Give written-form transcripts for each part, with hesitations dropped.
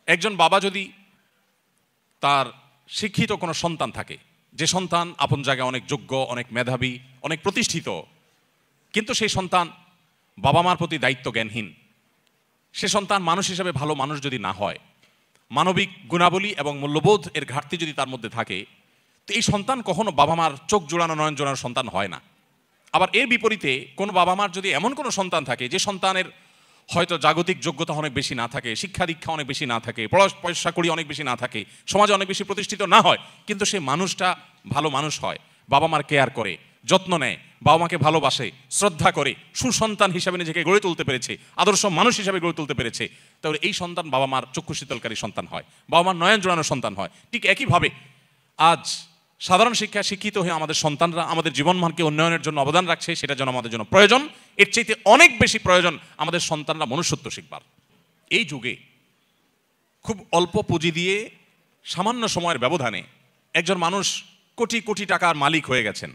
একজন বাবা যদি তার শিক্ষিত কোনো সন্তান থাকে, যে সন্তান আপন জায়গায় অনেক যোগ্য, অনেক মেধাবী, অনেক প্রতিষ্ঠিত, কিন্তু সেই সন্তান বাবা মার প্রতি দায়িত্ব জ্ঞানহীন, সে সন্তান মানুষ হিসেবে ভালো মানুষ যদি না হয়, মানবিক গুণাবলী এবং মূল্যবোধ এর ঘাটতি যদি তার মধ্যে থাকে, তো এই সন্তান কখনো বাবা মার চোখ জোড়ানো নয়ন জোড়ানো সন্তান হয় না। আবার এর বিপরীতে কোনো বাবা মার যদি এমন কোনো সন্তান থাকে যে সন্তানের হয়তো জাগতিক যোগ্যতা অনেক বেশি না থাকে, শিক্ষা দীক্ষা অনেক বেশি না থাকে, পয়সা কড়ি অনেক বেশি না থাকে, সমাজে অনেক বেশি প্রতিষ্ঠিত না হয়, কিন্তু সে মানুষটা ভালো মানুষ হয়, বাবা মার কেয়ার করে, যত্ন নেয়, বাবা মাকে ভালোবাসে, শ্রদ্ধা করে, সুসন্তান হিসাবে নিজেকে গড়ে তুলতে পেরেছে, আদর্শ মানুষ হিসাবে গড়ে তুলতে পেরেছে, তাহলে এই সন্তান বাবা মার চক্ষু শীতলকারী সন্তান হয়, বাবা মার নয়ন জোড়ানো সন্তান হয়। ঠিক একইভাবে আজ সাধারণ শিক্ষা শিক্ষিত হয়ে আমাদের সন্তানরা আমাদের জীবনমানকে উন্নয়নের জন্য অবদান রাখছে, সেটা যেন আমাদের জন্য প্রয়োজন। এর চাইতে অনেক বেশি প্রয়োজন আমাদের সন্তানরা মনুষ্যত্ব শিখবার। এই যুগে খুব অল্প পুঁজি দিয়ে সামান্য সময়ের ব্যবধানে একজন মানুষ কোটি কোটি টাকার মালিক হয়ে গেছেন।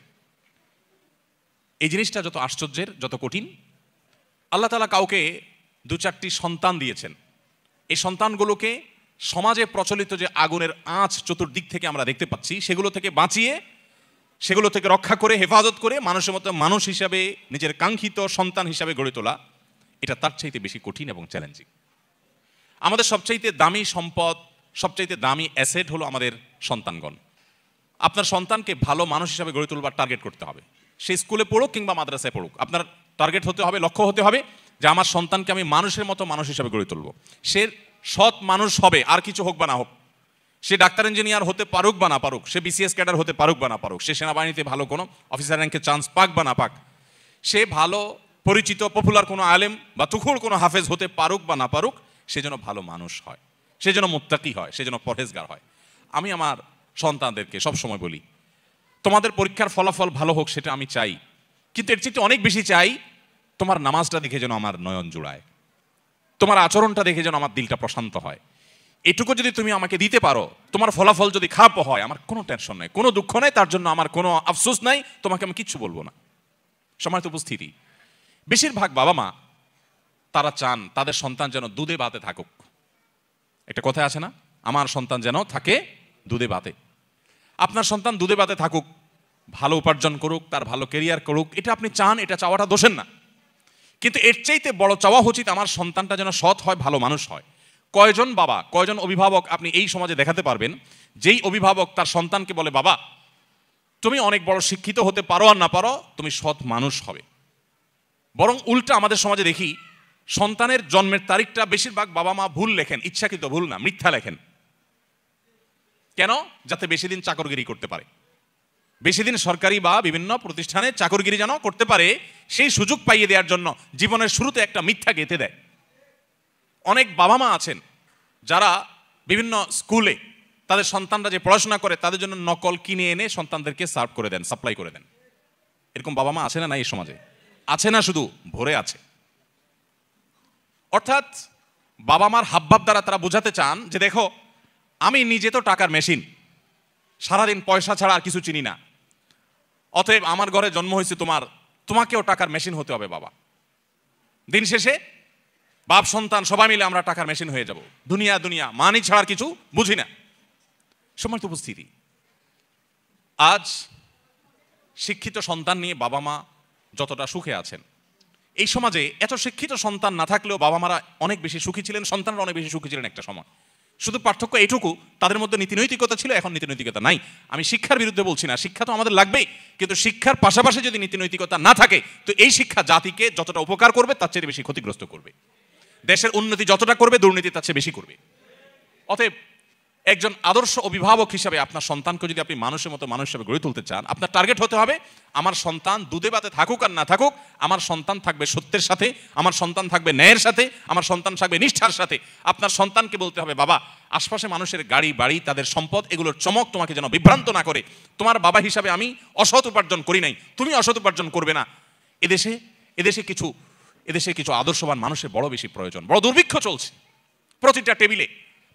এই জিনিসটা যত আশ্চর্যের, যত কঠিন। আল্লাহ তাআলা কাউকে দু চারটি সন্তান দিয়েছেন, এই সন্তানগুলোকে সমাজে প্রচলিত যে আগুনের আঁচ চতুর্দিক থেকে আমরা দেখতে পাচ্ছি, সেগুলো থেকে বাঁচিয়ে, সেগুলো থেকে রক্ষা করে, হেফাজত করে মানুষের মতো মানুষ হিসাবে, নিজের কাঙ্ক্ষিত সন্তান হিসাবে গড়ে তোলা, এটা তার চাইতে বেশি কঠিন এবং চ্যালেঞ্জিং। আমাদের সবচাইতে দামি সম্পদ, সবচাইতে দামি অ্যাসেট হলো আমাদের সন্তানগণ। আপনার সন্তানকে ভালো মানুষ হিসাবে গড়ে তুলবার টার্গেট করতে হবে। সে স্কুলে পড়ুক কিংবা মাদ্রাসায় পড়ুক, আপনার টার্গেট হতে হবে, লক্ষ্য হতে হবে যে আমার সন্তানকে আমি মানুষের মতো মানুষ হিসাবে গড়ে তুলব। সে সৎ মানুষ হবে, আর কিছু হোক বা না হোক, সে ডাক্তার ইঞ্জিনিয়ার হতে পারুক বা না পারুক, সে বিসিএস ক্যাডার হতে পারুক বা না পারুক, সে সেনাবাহিনীতে ভালো কোনো অফিসার র্যাঙ্কে চান্স পাক বা না পাক, সে ভালো পরিচিত পপুলার কোনো আলেম বা তুখুর কোনো হাফেজ হতে পারুক বা না পারুক, সে যেন ভালো মানুষ হয়, সে যেন মুত্তাকি হয়, সে যেন পরহেজগার হয়। আমি আমার সন্তানদেরকে সবসময় বলি, তোমাদের পরীক্ষার ফলাফল ভালো হোক সেটা আমি চাই, কিন্তু এর চেয়ে অনেক বেশি চাই তোমার নামাজটা দেখে যেন আমার নয়ন জুড়ায়, তোমার আচরণটা দেখে যেন আমার দিলটা প্রশান্ত হয়। এটুকু যদি তুমি আমাকে দিতে পারো, তোমার ফলাফল যদি খারাপ হয়, আমার কোনো টেনশন নাই, কোনো দুঃখ নাই, তার জন্য আমার কোনো আফসোস নাই, তোমাকে আমি কিচ্ছু বলবো না। সম্মানিত উপস্থিতি, বেশিরভাগ বাবা মা তারা চান তাদের সন্তান যেন দুধে ভাতে থাকুক। একটা কথা আছে না, আমার সন্তান যেন থাকে দুধে ভাতে। আপনার সন্তান দুধে ভাতে থাকুক, ভালো উপার্জন করুক, তার ভালো কেরিয়ার করুক, এটা আপনি চান, এটা চাওয়াটা দোষের না। কিন্তু এর চাইতে বড় চাওয়া উচিত আমার সন্তানটা যেন সৎ হয়, ভালো মানুষ হয়। কয়জন বাবা, কয়জন অভিভাবক আপনি এই সমাজে দেখাতে পারবেন যেই অভিভাবক তার সন্তানকে বলে, বাবা তুমি অনেক বড় শিক্ষিত হতে পারো আর না পারো, তুমি সৎ মানুষ হবে? বরং উল্টা আমাদের সমাজে দেখি, সন্তানের জন্মের তারিখটা বেশিরভাগ বাবা মা ভুল লেখেন, ইচ্ছাকৃত ভুল না, মিথ্যা লেখেন। কেন? যাতে বেশি দিন চাকরগিরি করতে পারে, বেশি দিন সরকারি বা বিভিন্ন প্রতিষ্ঠানে চাকরগিরি যেন করতে পারে, সেই সুযোগ পাইয়ে দেওয়ার জন্য জীবনের শুরুতে একটা মিথ্যা গেঁথে দেয়। অনেক বাবা মা আছেন যারা বিভিন্ন স্কুলে তাদের সন্তানরা যে পড়াশোনা করে তাদের জন্য নকল কিনে এনে সন্তানদেরকে সার্ভ করে দেন, সাপ্লাই করে দেন। এরকম বাবা মা আছে না? এই সমাজে আছে না? শুধু ভরে আছে। অর্থাৎ বাবা মার হাবভাব দ্বারা তারা বোঝাতে চান যে দেখো, আমি নিজে তো টাকার মেশিন, সারাদিন পয়সা ছাড়া আর কিছু চিনি না, অতএব আমার ঘরে জন্ম হয়েছে তোমাকেও টাকার মেশিন হতে হবে বাবা। দিন শেষে বাপ সন্তান সবাই মিলে আমরা টাকার মেশিন হয়ে যাব, দুনিয়া দুনিয়া মানি ছাড়ার কিছু বুঝি না। সম্মানিত উপস্থিতি, আজ শিক্ষিত সন্তান নিয়ে বাবা মা যতটা সুখে আছেন, এই সমাজে এত শিক্ষিত সন্তান না থাকলেও বাবা মারা অনেক বেশি সুখী ছিলেন, সন্তানরা অনেক বেশি সুখী ছিলেন একটা সময়। শুধু পার্থক্য এটুকু, তাদের মধ্যে নীতিনৈতিকতা ছিল, এখন নীতিনৈতিকতা নাই। আমি শিক্ষার বিরুদ্ধে বলছি না, শিক্ষা তো আমাদের লাগবেই, কিন্তু শিক্ষার পাশাপাশি যদি নীতিনৈতিকতা না থাকে, তো এই শিক্ষা জাতিকে যতটা উপকার করবে তার চেয়ে বেশি ক্ষতিগ্রস্ত করবে। দেশের উন্নতি যতটা করবে, দুর্নীতি তার চেয়ে বেশি করবে। অতএব একজন আদর্শ অভিভাবক হিসাবে আপনার সন্তানকে যদি আপনি মানুষের মতো মানুষ হিসেবে গড়ে তুলতে চান, আপনার টার্গেট হতে হবে আমার সন্তান দুধে ভাতে থাকুক আর না থাকুক, আমার সন্তান থাকবে সত্যের সাথে, আমার সন্তান থাকবে ন্যায়ের সাথে, আমার সন্তান থাকবে নিষ্ঠার সাথে। আপনার সন্তানকে বলতে হবে, বাবা আশপাশে মানুষের গাড়ি বাড়ি, তাদের সম্পদ, এগুলোর চমক তোমাকে যেন বিভ্রান্ত না করে। তোমার বাবা হিসাবে আমি অসৎ উপার্জন করি নাই, তুমি অসৎ উপার্জন করবে না। এদেশে কিছু আদর্শবান মানুষের বড় বেশি প্রয়োজন। বড় দুর্ভিক্ষ চলছে, প্রতিটা টেবিলে,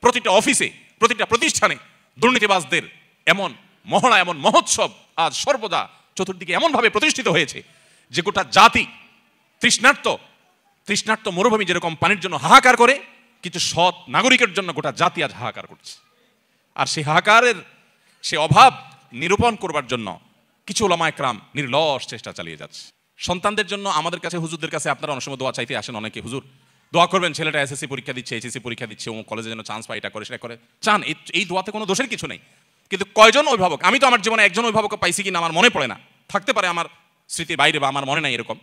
প্রতিটা অফিসে, প্রতিটা প্রতিষ্ঠানে দুর্নীতিবাজদের এমন মহড়া, এমন মহোৎসব আজ সর্বদা চতুর্দিকে এমনভাবে প্রতিষ্ঠিত হয়েছে যে গোটা জাতি তৃষ্ণার্ত মরুভূমি যেরকম পানির জন্য হাহাকার করে, কিছু সৎ নাগরিকের জন্য গোটা জাতি আজ হাহাকার করছে। আর সেই হাহাকারের সে অভাব নিরূপণ করবার জন্য কিছু ওলামায়ে কেরাম নির্লস চেষ্টা চালিয়ে যাচ্ছে। সন্তানদের জন্য আমাদের কাছে, হুজুরদের কাছে আপনারা অনেক সময় দোয়া চাইতে আসেন অনেকে, হুজুর দোয়া করবেন ছেলেটা এসএসসি পরীক্ষা দিচ্ছে, এইচএসসি পরীক্ষা দিচ্ছে, ও কলেজে যেন চান্স পায়, এটা করে সেটা করে চান। এই দোয়াতে কোনো দোষের কিছু নেই। কিন্তু কয়জন অভিভাবক, আমি তো আমার জীবনে একজন অভিভাবক পাইছি কিনা আমার মনে পড়ে না, থাকতে পারে আমার স্মৃতির বাইরে বা আমার মনে নাই, এরকম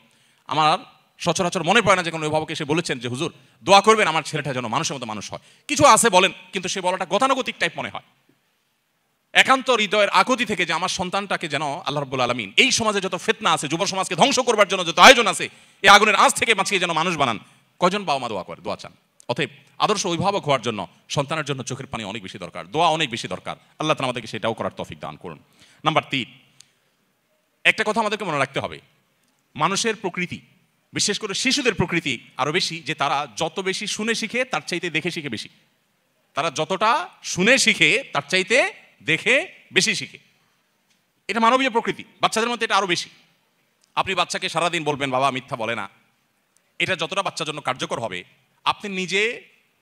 আমার সচরাচর মনে পড়ে না যে কোনো অভিভাবক এসে বলেছেন যে হুজুর দোয়া করবেন আমার ছেলেটা যেন মানুষের মতো মানুষ হয়। কিছু আছে বলেন, কিন্তু সে বলাটা গতানুগতিক টাইপ মনে হয়। একান্ত হৃদয়ের আকুতি থেকে যে আমার সন্তানটাকে যেন আল্লাহ রাব্বুল আলামিন এই সমাজে যত ফিতনা আছে, যুব সমাজকে ধ্বংস করবার জন্য যত আয়োজন আছে, এই আগুনের আঁচ থেকে বাঁচিয়ে যেন মানুষ বানান, কয়জন বাবা মা দোয়া চান? অতএব আদর্শ অভিভাবক হওয়ার জন্য সন্তানের জন্য চোখের পানি অনেক বেশি দরকার, দোয়া অনেক বেশি দরকার। আল্লাহ তাআলা আমাদেরকে সেটাও করার তৌফিক দান করুন। নাম্বার 3, একটা কথা আমাদেরকে মনে রাখতে হবে, মানুষের প্রকৃতি, বিশেষ করে শিশুদের প্রকৃতি আরো বেশি যে তারা যত বেশি শুনে শিখে তার চাইতে দেখে শিখে বেশি। তারা যতটা শুনে শিখে তার চাইতে দেখে বেশি শিখে। এটা মানবীয় প্রকৃতি, বাচ্চাদের মধ্যে এটা আরো বেশি। আপনি বাচ্চাকে সারাদিন বলবেন বাবা মিথ্যা বলে না, এটা যতটা বাচ্চার জন্য কার্যকর হবে, আপনি নিজে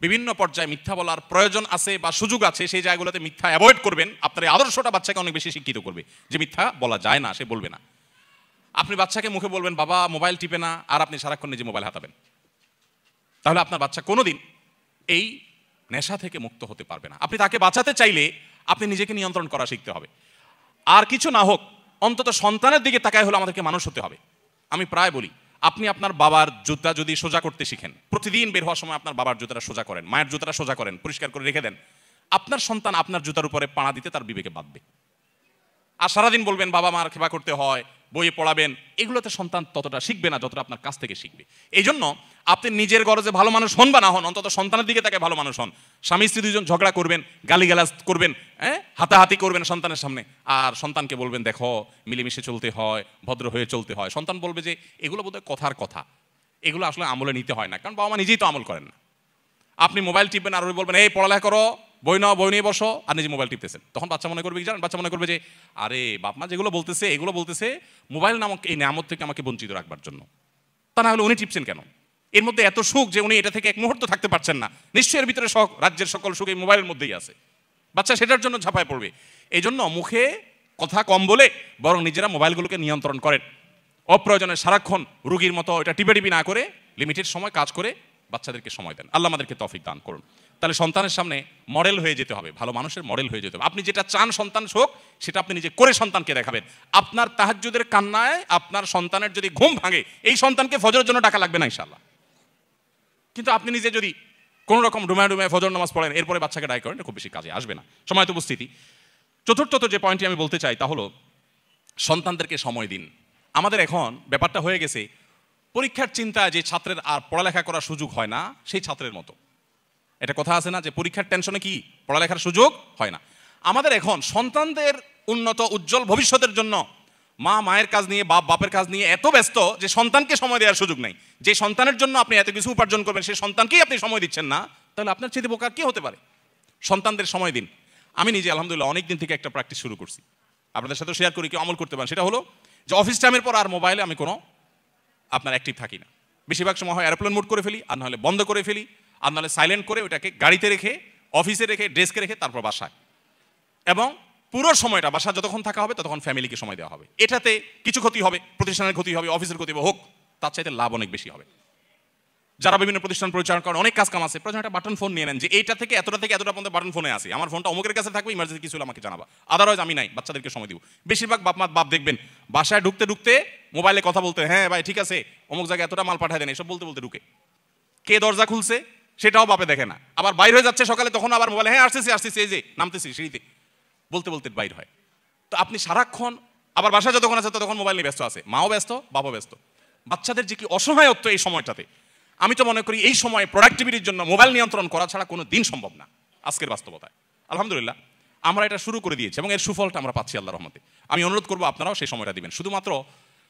বিভিন্ন পর্যায়ে মিথ্যা বলার প্রয়োজন আছে বা সুযোগ আছে সেই জায়গাগুলোতে মিথ্যা অ্যাভয়েড করবেন, আপনার এই আদর্শটা বাচ্চাকে অনেক বেশি শিক্ষিত করবে যে মিথ্যা বলা যায় না, সে বলবে না। আপনি বাচ্চাকে মুখে বলবেন বাবা মোবাইল টিপে না, আর আপনি সারাক্ষণ নিজে মোবাইল হাতাবেন, তাহলে আপনার বাচ্চা কোনোদিন এই নেশা থেকে মুক্ত হতে পারবে না। আপনি তাকে বাঁচাতে চাইলে আপনি নিজেকে নিয়ন্ত্রণ করা শিখতে হবে। আর কিছু না হোক, অন্তত সন্তানের দিকে তাকায় হলে আমাদেরকে মানুষ হতে হবে। আমি প্রায় বলি, আপনি আপনার বাবার জুতা যদি সোজা করতে শিখেন, প্রতিদিন বের হওয়ার সময় আপনার বাবার জুতাটা সোজা করেন, মায়ের জুতাটা সোজা করেন, পরিষ্কার করে রেখে দেন, আপনার সন্তান আপনার জুতার উপরে পাড়া দিতে তার বিবেকে বাঁধবে। আর সারাদিন বলবেন বাবা মার সেবা করতে হয়, বইয়ে পড়াবেন, এগুলোতে সন্তান ততটা শিখবে না যতটা আপনার কাছ থেকে শিখবে। এই জন্য আপনি নিজের গরজে ভালো মানুষ হন বা না হন, অন্তত সন্তানের দিকে তাকে ভালো মানুষ হন। স্বামী স্ত্রী দুজন ঝগড়া করবেন, গালিগালাজ করবেন, হাতাহাতি করবেন সন্তানের সামনে, আর সন্তানকে বলবেন দেখো মিলেমিশে চলতে হয়, ভদ্র হয়ে চলতে হয়। সন্তান বলবে যে এগুলো বোধহয় কথার কথা, এগুলো আসলে আমলে নিতে হয় না, কারণ বাবা মা নিজেই তো আমল করেন না। আপনি মোবাইল টিপবেন আর বলবেন এই পড়ালেখা করো, বই নাও, বই নিয়ে বসো, আর নিজে মোবাইল টিপতেছেন, তখন বাচ্চা মনে করবে কি জানেন? বাচ্চা মনে করবে যে আরে বাপ মা যেগুলো বলতেছে এগুলো বলতেছে মোবাইল নামক এই নিয়ামত থেকে আমাকে বঞ্চিত রাখবার জন্য, তা না হলে উনি টিপছেন কেন? এর মধ্যে এত সুখ যে উনি এটা থেকে এক মুহূর্ত থাকতে পারছেন না, নিশ্চয়ই এর ভিতরে রাজ্যের সকল সুখ এই মোবাইলের মধ্যেই আছে। বাচ্চা সেটার জন্য ঝাঁপায় পড়বে। এই জন্য মুখে কথা কম বলে বরং নিজেরা মোবাইলগুলোকে নিয়ন্ত্রণ করেন, অপ্রয়োজনে সারাক্ষণ রুগীর মতো এটা টিপি না করে লিমিটেড সময় কাজ করে বাচ্চাদেরকে সময় দেন। আল্লাহ আমাদেরকে তৌফিক দান করুন। তাহলে সন্তানের সামনে মডেল হয়ে যেতে হবে, ভালো মানুষের মডেল হয়ে যেতে হবে। আপনি যেটা চান সন্তান হোক সেটা আপনি নিজে করে সন্তানকে দেখাবেন। আপনার তাহাজ্জুদের কান্নায় আপনার সন্তানের যদি ঘুম ভাঙে, এই সন্তানকে ফজরের জন্য টাকা লাগবে না ইনশাআল্লাহ। কিন্তু আপনি নিজে যদি কোনো রকম ডুমায় ফজর নামাজ পড়েন, এরপরে বাচ্চাকে ডাই করেন, খুব বেশি কাজে আসবে না। সময়ত উপস্থিতি, চতুর্থত যে পয়েন্টটি আমি বলতে চাই তা হলো সন্তানদেরকে সময় দিন। আমাদের এখন ব্যাপারটা হয়ে গেছে পরীক্ষার চিন্তায় যে ছাত্রের আর পড়ালেখা করার সুযোগ হয় না সেই ছাত্রের মতো। এটা কথা আছে না যে পরীক্ষার টেনশনে কি পড়ালেখার সুযোগ হয় না। আমাদের এখন সন্তানদের উন্নত উজ্জ্বল ভবিষ্যতের জন্য মা মায়ের কাজ নিয়ে, বাপ বাপের কাজ নিয়ে এত ব্যস্ত যে সন্তানকে সময় দেওয়ার সুযোগ নাই। যে সন্তানের জন্য আপনি এত কিছু উপার্জন করবেন সেই সন্তানকেই আপনি সময় দিচ্ছেন না, তাহলে আপনার চেয়ে বোকা কি হতে পারে? সন্তানদের সময় দিন। আমি নিজে আলহামদুলিল্লাহ অনেক দিন থেকে একটা প্র্যাকটিস শুরু করছি, আপনাদের সাথে শেয়ার করি, কি আমল করতে পারেন। সেটা হলো যে অফিস টাইমের পর আর মোবাইলে আমি কোনো আপনার অ্যাক্টিভ থাকি না। বেশিরভাগ সময় হয় এরোপ্লেন মোড করে ফেলি, আর নাহলে বন্ধ করে ফেলি, আর নাহলে সাইলেন্ট করে ওটাকে গাড়িতে রেখে, অফিসে রেখে, ডেস্কে রেখে তারপর বাসায়। এবং পুরো সময়টা বাসা যতক্ষণ থাকা হবে ততক্ষণ ফ্যামিলিকে সময় দেওয়া হবে। এটাতে কিছু ক্ষতি হবে, প্রতিষ্ঠানের ক্ষতি হবে, অফিসের ক্ষতি হবে, হোক, তার চাইতে লাভ অনেক বেশি হবে। যারা বিভিন্ন প্রতিষ্ঠান পরিচালনা করেন, অনেক কাজ কাম আছে, প্রয়োজন একটা বাটন ফোন নিয়ে নেন যে এইটা থেকে এতটা পর্যন্ত বাটন ফোনে আছে, আমার ফোনটা অমুকের কাছে থাকবে, ইমার্জেন্সি কিছু হলে আমাকে জানাবা, আদারওয়াইজ আমি নাই, বাচ্চাদেরকে সময় দিব। বেশিরভাগ বাপ দেখবেন বাসায় ঢুকতে মোবাইলে কথা বলতে, হ্যাঁ ভাই ঠিক আছে অমুক জায়গায় এতটা মাল পাঠায় দেন, এসব বলতে ঢুকে। কে দরজা খুলছে সেটাও বাপে দেখে না, আবার বাইর হয়ে যাচ্ছে সকালে, তখন আবার মোবাইলে হ্যাঁ আসতেছি এই যে নামতেছি সিঁড়িতে, বলতে বাইর হয়। তো আপনি সারাক্ষণ আবার বাসা যতক্ষণ আছে ততক্ষণ মোবাইল নিয়ে ব্যস্ত আছে, মাও ব্যস্ত, বাবাও ব্যস্ত। বাচ্চাদের যে কি অসহায়ত্ব এই সময়টাতে, আমি তো মনে করি এই সময় প্রোডাক্টিভিটির জন্য মোবাইল নিয়ন্ত্রণ করা ছাড়া কোনো দিন সম্ভব না আজকের বাস্তবতায়। আলহামদুলিল্লাহ আমরা এটা শুরু করে দিয়েছি এবং এর সুফলটা আমরা পাচ্ছি আল্লাহর রহমতে। আমি অনুরোধ করবো আপনারাও সেই সময়টা দিবেন। শুধুমাত্র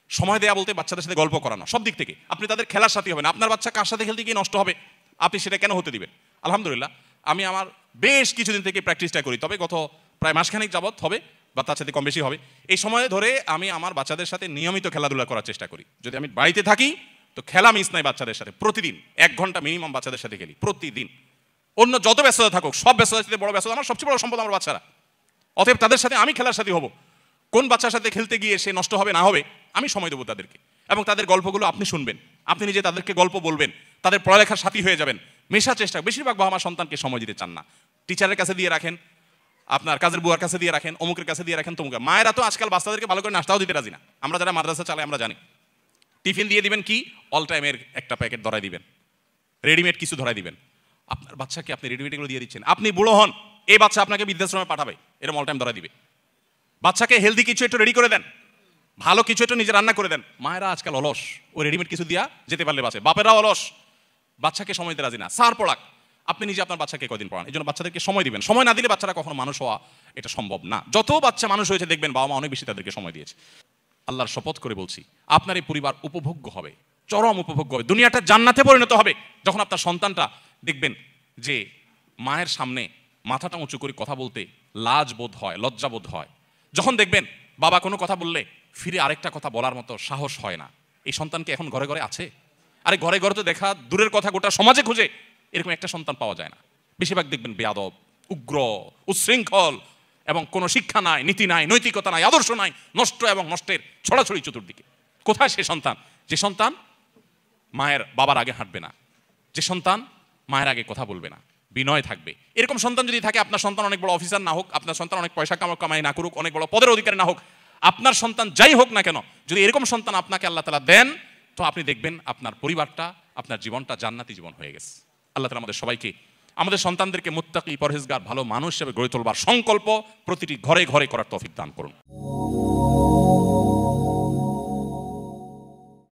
সময় দেয়া বলতে বাচ্চাদের সাথে গল্প করানো, সব দিক থেকে আপনি তাদের খেলার সাথী হবেন। আপনার বাচ্চা কার সাথে খেলতে গিয়ে নষ্ট হবে, আপনি সেটা কেন হতে দিবেন? আলহামদুলিল্লাহ আমি আমার বেশ কিছুদিন থেকে প্র্যাকটিসটা করি, তবে গত প্রায় মাসখানেক যাবৎ হবে বা তার সাথে কম বেশি হবে। এই সময় ধরে আমি আমার বাচ্চাদের সাথে নিয়মিত খেলাধুলা করার চেষ্টা করি। যদি আমি বাড়িতে থাকি তো খেলা মিস নাই বাচ্চাদের সাথে, প্রতিদিন 1 ঘন্টা মিনিমাম বাচ্চাদের সাথে খেলি প্রতিদিন। অন্য যত ব্যস্ততা থাকুক, সব ব্যস্ততার সাথে বড় ব্যস্ততা আমার সবচেয়ে বড় সম্পদ আমার বাচ্চারা। অতএব তাদের সাথে আমি খেলার সাথী হব। কোন বাচ্চার সাথে খেলতে গিয়ে সে নষ্ট হবে না হবে, আমি সময় দেবো তাদেরকে, এবং তাদের গল্পগুলো আপনি শুনবেন, আপনি নিজে তাদেরকে গল্প বলবেন, তাদের পড়ালেখার সাথী হয়ে যাবেন, মেশার চেষ্টা। বেশিরভাগ বাবা মা সন্তানকে সময় দিতে চান না, টিচারের কাছে দিয়ে রাখেন, আপনার কাজের বুয়ার কাছে দিয়ে রাখেন, অমুকের কাছে দিয়ে রাখেন, তমুকের। মায়েরা তো আজকাল বাচ্চাদেরকে ভালো করে নাস্তাও দিতে রাজি না। আমরা যারা মাদ্রাসা চালাই আমরা জানি, টিফিন দিয়ে দিবেন কি অল টাইমের একটা প্যাকেট ধরাই দিবেন, রেডিমেড কিছু ধরাই দিবেন। আপনার বাচ্চাকে আপনি রেডিমেড এগুলো দিয়ে দিচ্ছেন। আপনি বুড়ো হন, এই বাচ্চা আপনাকে বৃদ্ধাশ্রমে পাঠাবে, এরকম অল টাইম ধরাই দিবে। বাচ্চাকে হেলদি কিছু একটু রেডি করে দেন, ভালো কিছু একটু নিজে রান্না করে দেন। মায়েরা আজকাল অলস, ও রেডিমেড কিছু দিয়া যেতে পারলে বাঁচে। বাপেরাও অলস, বাচ্চাকে সময় দিতে রাজি না। সার পড়াক, আপনি নিজে আপনার বাচ্চাকে কদিন পড়ান। এই জন্য বাচ্চাদেরকে সময় দিবেন। সময় না দিলে বাচ্চারা কখনো মানুষ হওয়া এটা সম্ভব না। যত বাচ্চা মানুষ হয়েছে দেখবেন বাবা মা অনেক বেশি তাদেরকে সময় দিয়েছে। আল্লাহর শপথ করে বলছি, আপনার এই পরিবার উপভোগ্য হবে, চরম উপভোগ্য হবে, দুনিয়াটা জান্নাতে পরিণত হবে যখন আপনার সন্তানটা দেখবেন যে মায়ের সামনে মাথাটা উঁচু করে কথা বলতে লাজ বোধ হয়, লজ্জা বোধ হয়। যখন দেখবেন বাবা কোনো কথা বললে ফিরে আরেকটা কথা বলার মতো সাহস হয় না। এই সন্তানকে এখন ঘরে ঘরে আছে? আরে ঘরে ঘরে তো দেখা দূরের কথা, গোটা সমাজে খুঁজে এরকম একটা সন্তান পাওয়া যায় না। বেশিরভাগ দেখবেন বেয়াদব, উগ্র, উচ্ছৃঙ্খল, এবং কোনো শিক্ষা নাই, নীতি নাই, নৈতিকতা নাই, আদর্শ নাই, নষ্ট এবং নষ্টের ছড়াছড়ি চতুর্দিকে। কোথায় সে সন্তান? যে সন্তান মায়ের বাবার আগে হাঁটবে না, যে সন্তান মায়ের আগে কথা বলবে না, বিনয় থাকবে। এরকম সন্তান যদি থাকে, আপনার সন্তান অনেক বড় অফিসার না হোক, আপনার সন্তান অনেক পয়সা কামাই না করুক, অনেক বড় পদের অধিকারী না হোক, আপনার সন্তান যাই হোক না কেন, যদি এরকম সন্তান আপনাকে আল্লাহ তাআলা দেন, তো আপনি দেখবেন আপনার পরিবারটা, আপনার জীবনটা জান্নাতি জীবন হয়ে গেছে। আল্লাহ তাআলা আমাদের সবাইকে, আমাদের সন্তানদেরকে মুত্তাকি, পরহেজগার, ভালো মানুষ হিসেবে গড়ে তোলবার সংকল্প প্রতিটি ঘরে ঘরে করার তৌফিক দান করুন।